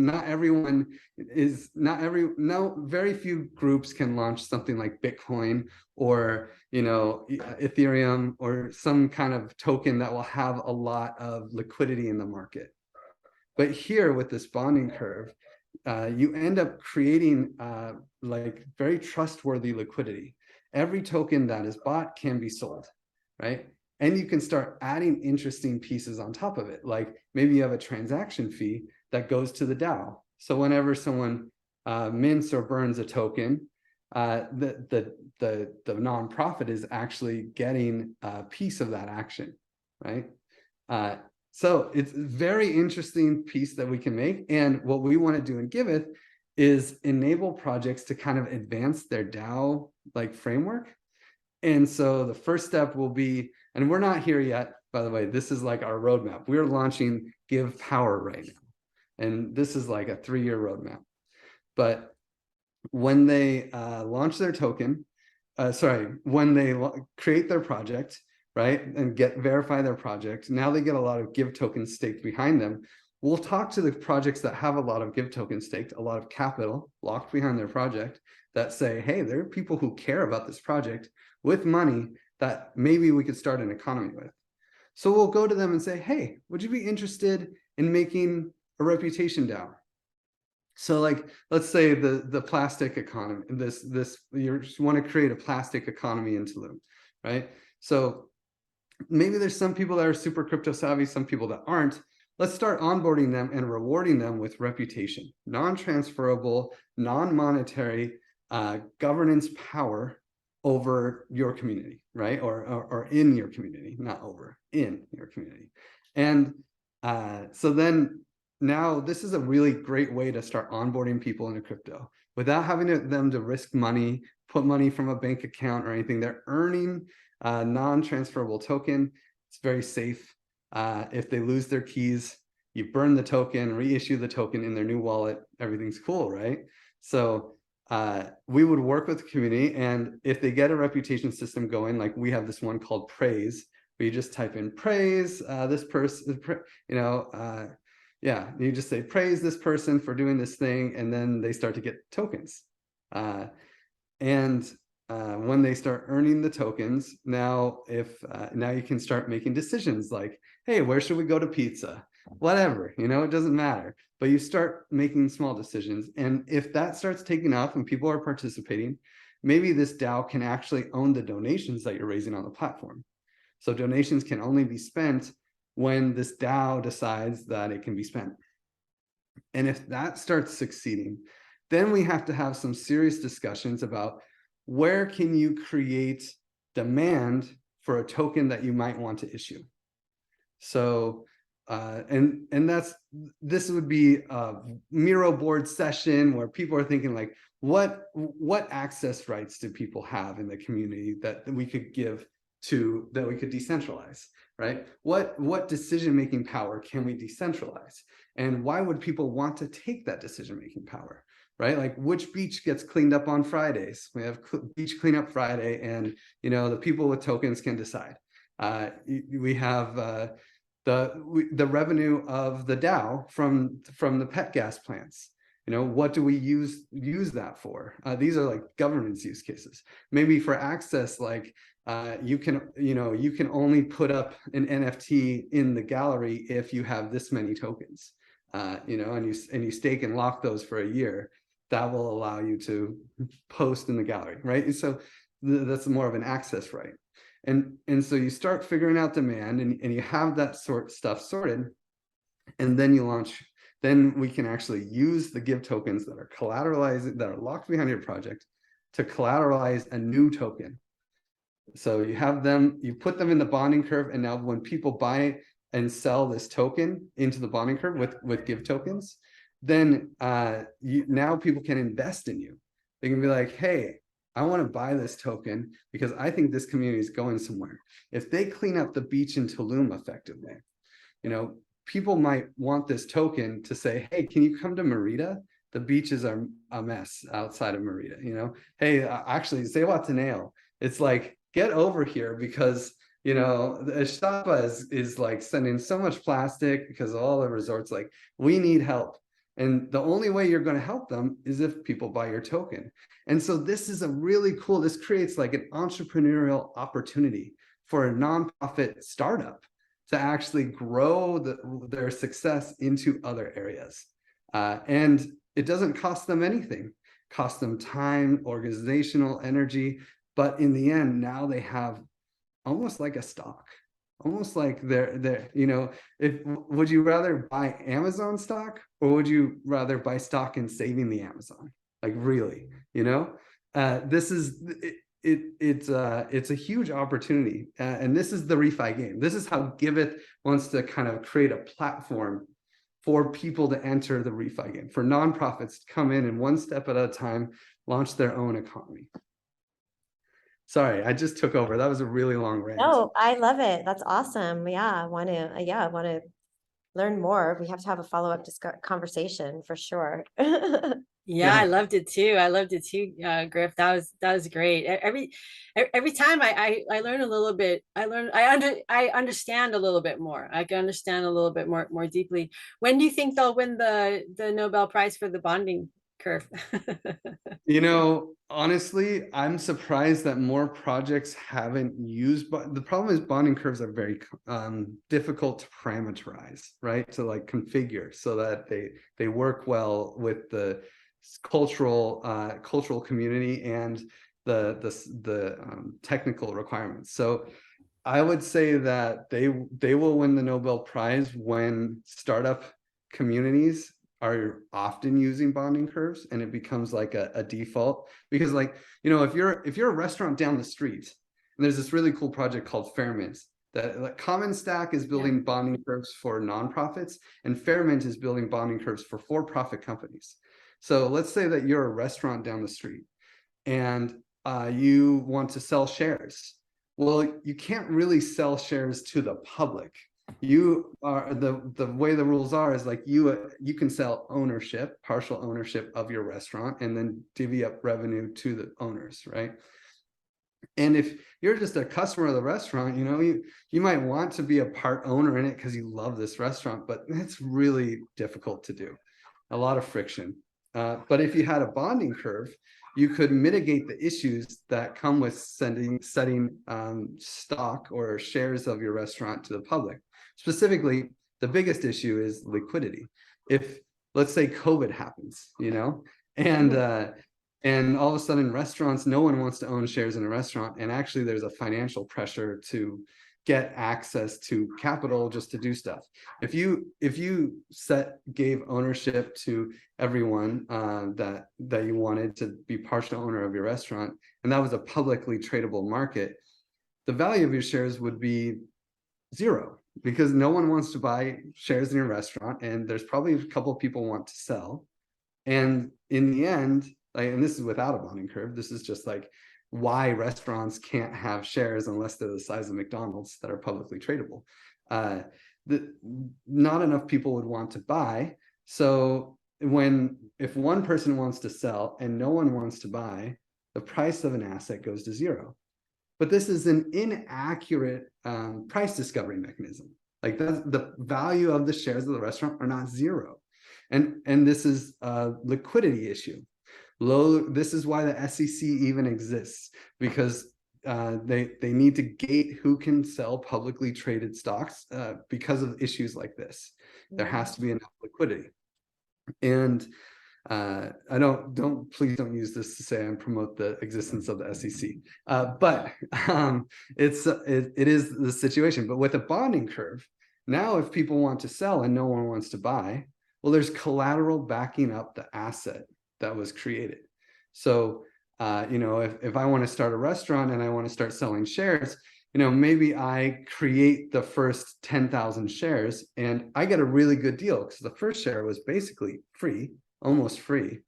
few groups can launch something like Bitcoin or, Ethereum or some kind of token that will have a lot of liquidity in the market. But here with this bonding curve, you end up creating like very trustworthy liquidity. Every token that is bought can be sold, right? And you can start adding interesting pieces on top of it. Like maybe you have a transaction fee that goes to the DAO. So whenever someone mints or burns a token, the nonprofit is actually getting a piece of that action, right? So it's a very interesting piece that we can make. And what we want to do in Giveth is enable projects to kind of advance their DAO like framework. And so the first step will be, and we're not here yet, by the way, this is like our roadmap. We're launching Give Power right now. And this is like a 3-year roadmap. But when they launch their token, when they create their project, right, and verify their project, now they get a lot of Give tokens staked behind them. We'll talk to the projects that have a lot of Give tokens staked, a lot of capital locked behind their project, that say, hey, there are people who care about this project with money that maybe we could start an economy with. So we'll go to them and say, hey, would you be interested in making a reputation DAO? So like, let's say the plastic economy, you just want to create a plastic economy in Tulum, right? So maybe there's some people that are super crypto savvy, some people that aren't. Let's start onboarding them and rewarding them with reputation, non-transferable, non-monetary governance power over your community, right? Or in your community, not over, in your community. And so then now this is a really great way to start onboarding people into crypto without having them to risk money, put money from a bank account or anything. They're earning a non-transferable token. It's very safe. If they lose their keys, you burn the token, reissue the token in their new wallet, everything's cool, right? So we would work with the community, and if they get a reputation system going, like we have this one called Praise, where you just type in praise this person, yeah, you just say praise this person for doing this thing, and then they start to get tokens. When they start earning the tokens, now you can start making decisions like, hey, where should we go to pizza? Whatever, it doesn't matter. But you start making small decisions. And if that starts taking off and people are participating, maybe this DAO can actually own the donations that you're raising on the platform. So donations can only be spent when this DAO decides that it can be spent. And if that starts succeeding, then we have to have some serious discussions about where can you create demand for a token that you might want to issue. So, this would be a Miro board session where people are thinking like, what access rights do people have in the community that we could give to, that we could decentralize, right? What decision-making power can we decentralize? And why would people want to take that decision-making power, right? Like which beach gets cleaned up on Fridays? We have beach cleanup Friday, and the people with tokens can decide. We have the revenue of the DAO from the pet gas plants. What do we use that for? These are like governance use cases. Maybe for access, like you can only put up an NFT in the gallery if you have this many tokens, and you stake and lock those for a year. That will allow you to post in the gallery, right? And so that's more of an access right. And so you start figuring out demand, and you have that stuff sorted, and then you launch. Then we can actually use the give tokens that are collateralized, that are locked behind your project, to collateralize a new token. So you have them, you put them in the bonding curve, and now when people buy and sell this token into the bonding curve with give tokens, then now people can invest in you. They can be like, hey, I want to buy this token because I think this community is going somewhere. If they clean up the beach in Tulum effectively, people might want this token to say, hey, can you come to Merida? The beaches are a mess outside of Merida. Hey, actually, Zihuatanejo, it's like, get over here because the Ixtapa is like sending so much plastic because of all the resorts. Like, we need help. And the only way you're going to help them is if people buy your token. And so this is this creates like an entrepreneurial opportunity for a nonprofit startup to actually grow their success into other areas. And it doesn't cost them anything. It costs them time, organizational energy, but in the end, now they have almost like a stock. Almost like would you rather buy Amazon stock, or would you rather buy stock in saving the Amazon? Like, really, this is it's a huge opportunity, and this is the ReFi game. This is how Giveth wants to kind of create a platform for people to enter the ReFi game, for nonprofits to come in and one step at a time launch their own economy. Sorry, I just took over. That was a really long rant. No, I love it. That's awesome. I want to learn more. We have to have a follow-up conversation for sure. Yeah, I loved it too. Griff. That was great. Every time I learn a little bit, I understand a little bit more. I can understand a little bit more deeply. When do you think they'll win the Nobel Prize for the bonding curve? You know, honestly, I'm surprised that more projects haven't used, but the problem is bonding curves are very difficult to parameterize, right? To like configure so that they work well with the cultural community and the technical requirements. So I would say that they will win the Nobel Prize when startup communities are often using bonding curves and it becomes like a default. Because like, you know, if you're a restaurant down the street and there's this really cool project called Fairmint that like, Common Stack is building bonding curves for nonprofits and Fairmint is building bonding curves for for-profit companies. So let's say that you're a restaurant down the street and you want to sell shares. Well, you can't really sell shares to the public. You are the way the rules are is like you can sell ownership, partial ownership of your restaurant, and then divvy up revenue to the owners, right? And if you're just a customer of the restaurant, you know, you might want to be a part owner in it because you love this restaurant, but it's really difficult to do. A lot of friction. But if you had a bonding curve, you could mitigate the issues that come with setting stock or shares of your restaurant to the public. Specifically, the biggest issue is liquidity. If, let's say, COVID happens, you know, and all of a sudden restaurants, no one wants to own shares in a restaurant, and actually there's a financial pressure to get access to capital just to do stuff. If you gave ownership to everyone that you wanted to be partial owner of your restaurant, and that was a publicly tradable market, the value of your shares would be zero because no one wants to buy shares in your restaurant, and there's probably a couple of people want to sell. And in the end, like, and this is without a bonding curve, this is just like why restaurants can't have shares unless they're the size of McDonald's that are publicly tradable. Not enough people would want to buy. So if one person wants to sell and no one wants to buy, the price of an asset goes to zero. But this is an inaccurate price discovery mechanism. Like the value of the shares of the restaurant are not zero. And this is a liquidity issue. This is why the SEC even exists, because they need to gate who can sell publicly traded stocks because of issues like this. There has to be enough liquidity. And please don't use this to say and promote the existence of the SEC. But it is the situation. But with a bonding curve, now if people want to sell and no one wants to buy, well, there's collateral backing up the asset that was created. So, you know, if I want to start a restaurant and I want to start selling shares, you know, maybe I create the first 10,000 shares and I get a really good deal because the first share was basically free, almost free.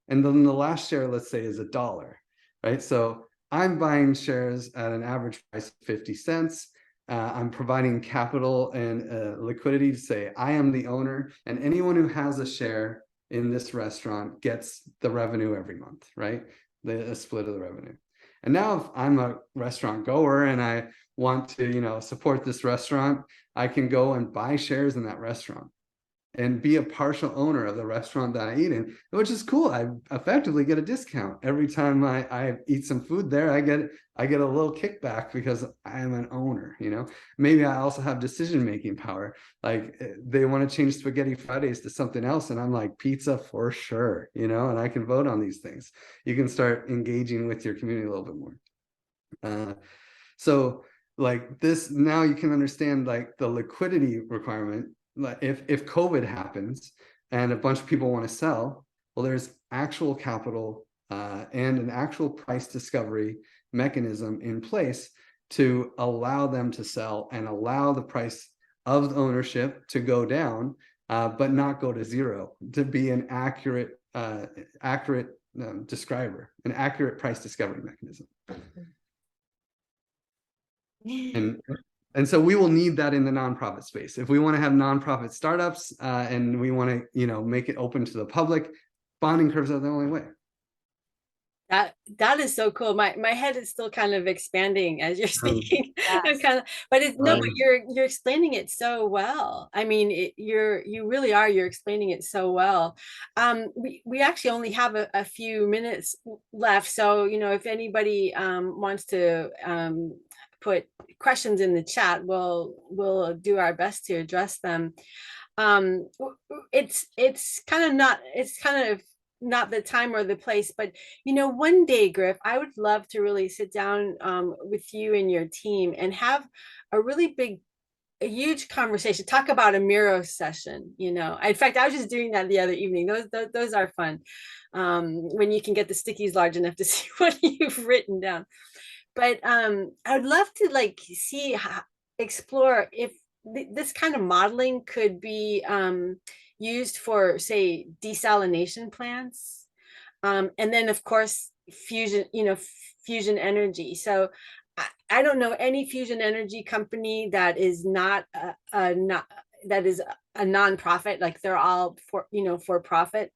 And then the last share, let's say, is $1, right? So I'm buying shares at an average price of 50 cents. I'm providing capital and liquidity to say I am the owner, and anyone who has a share in this restaurant gets the revenue every month, right? A split of the revenue. And now if I'm a restaurant goer and I want to, you know, support this restaurant, I can go and buy shares in that restaurant and be a partial owner of the restaurant that I eat in, which is cool. I effectively get a discount every time I eat some food there. I get a little kickback because I am an owner, you know. Maybe I also have decision-making power. Like they want to change Spaghetti Fridays to something else, and I'm like, pizza for sure, you know, and I can vote on these things. You can start engaging with your community a little bit more. So like this, now you can understand like the liquidity requirement. Like if COVID happens and a bunch of people want to sell, well, there's actual capital and an actual price discovery mechanism in place to allow them to sell and allow the price of the ownership to go down, but not go to zero, to be an accurate describer, an accurate price discovery mechanism. And so we will need that in the nonprofit space. If we want to have nonprofit startups and we want to, you know, make it open to the public, bonding curves are the only way. That is so cool. My head is still kind of expanding as you're speaking. I'm Yes. kind of, but it's no, but you're explaining it so well. I mean, you really are. You're explaining it so well. We actually only have a few minutes left, so if anybody wants to put questions in the chat, we'll do our best to address them. It's kind of not the time or the place, but one day, Griff, I would love to really sit down with you and your team and have a huge conversation, talk about a Miro session. In fact, I was just doing that the other evening. Those are fun, when you can get the stickies large enough to see what you've written down. But I would love to explore if this kind of modeling could be used for, say, desalination plants, and then of course fusion energy. So I don't know any fusion energy company that is not a nonprofit. Like, they're all for profit,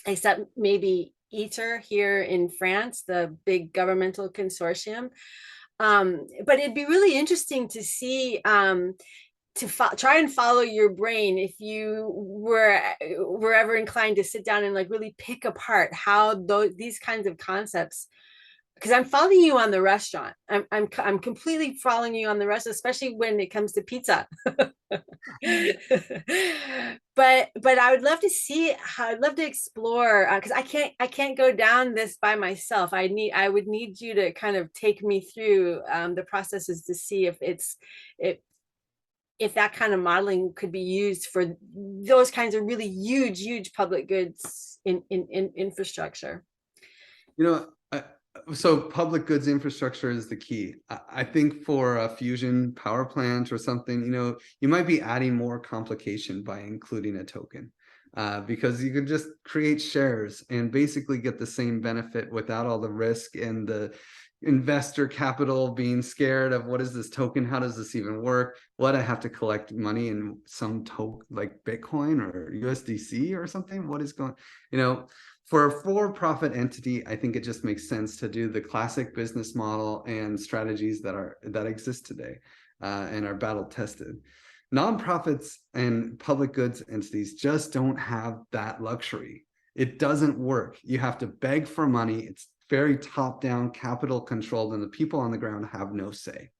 except maybe ITER here in France, the big governmental consortium. But it'd be really interesting to see, try and follow your brain if you were ever inclined to sit down and really pick apart how these kinds of concepts, because I'm following you on the restaurant. I'm completely following you on the restaurant, especially when it comes to pizza. But I would love to see how, I'd love to explore, because I can't go down this by myself. I would need you to kind of take me through the processes to see if that kind of modeling could be used for those kinds of really huge public goods in infrastructure. So public goods infrastructure is the key. I think for a fusion power plant or something, you might be adding more complication by including a token, because you could just create shares and basically get the same benefit without all the risk and the investor capital being scared of, what is this token? How does this even work? What, I have to collect money in some token like Bitcoin or USDC or something? What is going, for a for-profit entity, I think it just makes sense to do the classic business model and strategies that exist today, and are battle tested. Nonprofits and public goods entities just don't have that luxury. It doesn't work. You have to beg for money. It's very top-down, capital controlled, and the people on the ground have no say,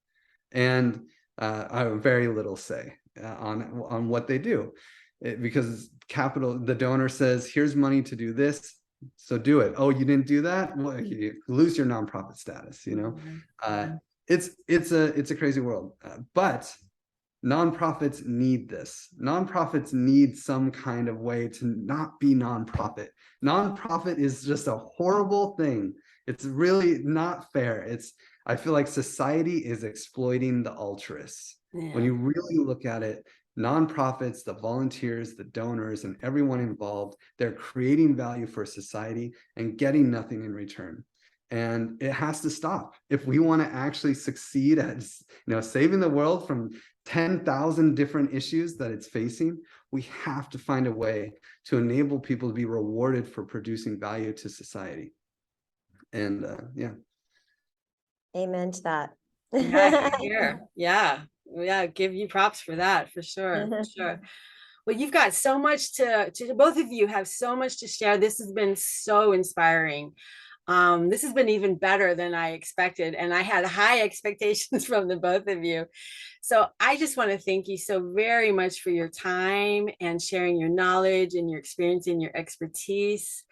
and very little say on what they do, because capital, the donor says, here's money to do this, so do it. Oh, you didn't do that? Well, you lose your nonprofit status. It's a crazy world, but nonprofits need this. Nonprofits need some kind of way to not be nonprofit. Nonprofit is just a horrible thing. It's really not fair. I feel like society is exploiting the altruists. Yeah. When you really look at it, nonprofits, the volunteers, the donors, and everyone involved, they're creating value for society and getting nothing in return. And it has to stop. If we want to actually succeed at saving the world from 10,000 different issues that it's facing, we have to find a way to enable people to be rewarded for producing value to society. And yeah. Amen to that. Yeah, give you props for that, for sure. For sure. Well, you've got so much to both of you have so much to share. This has been so inspiring. This has been even better than I expected, and I had high expectations from the both of you. So I just want to thank you so very much for your time and sharing your knowledge and your experience and your expertise.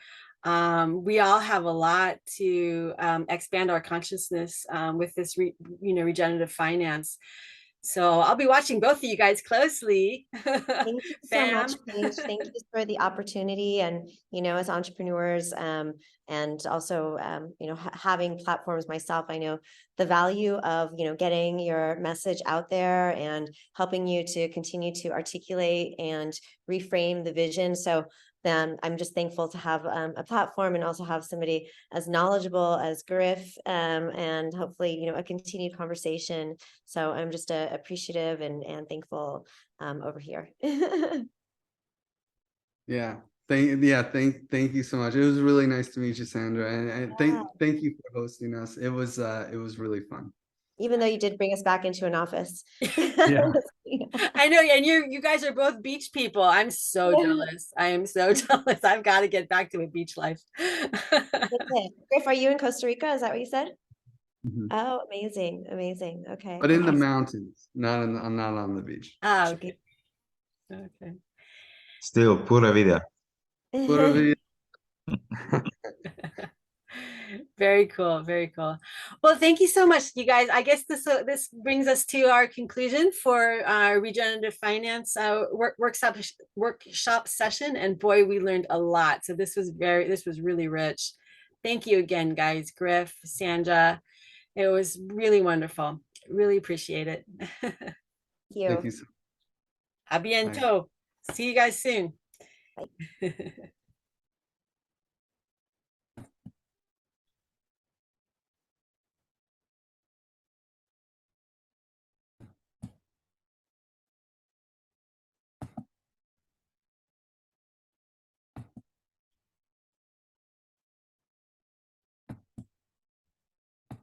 We all have a lot to expand our consciousness with this regenerative finance. So I'll be watching both of you guys closely. Thank you so much, Paige. Thank you for the opportunity. And, as entrepreneurs, and also, having platforms myself, I know the value of, getting your message out there and helping you to continue to articulate and reframe the vision. So then I'm just thankful to have a platform and also have somebody as knowledgeable as Griff, and hopefully, a continued conversation. So I'm just appreciative and thankful over here. Yeah. Thank you so much. It was really nice to meet you, Sandra, and thank you for hosting us. It was really fun. Even though you did bring us back into an office. Yeah. I know, and you guys are both beach people. I'm so jealous. I am so jealous. I've got to get back to a beach life. Griff, are you in Costa Rica? Is that what you said? Mhm. Oh, amazing, amazing. Okay. But in the mountains, not on the beach. Ah, okay. Okay. Still, pura vida. Pura vida. Very cool, very cool. Well, thank you so much, you guys. I guess this brings us to our conclusion for our regenerative finance workshop session. And boy, we learned a lot. So this was really rich. Thank you again, guys. Griff, Sandra, it was really wonderful. Really appreciate it. Thank Thank you. you. A bientôt. See you guys soon. Bye.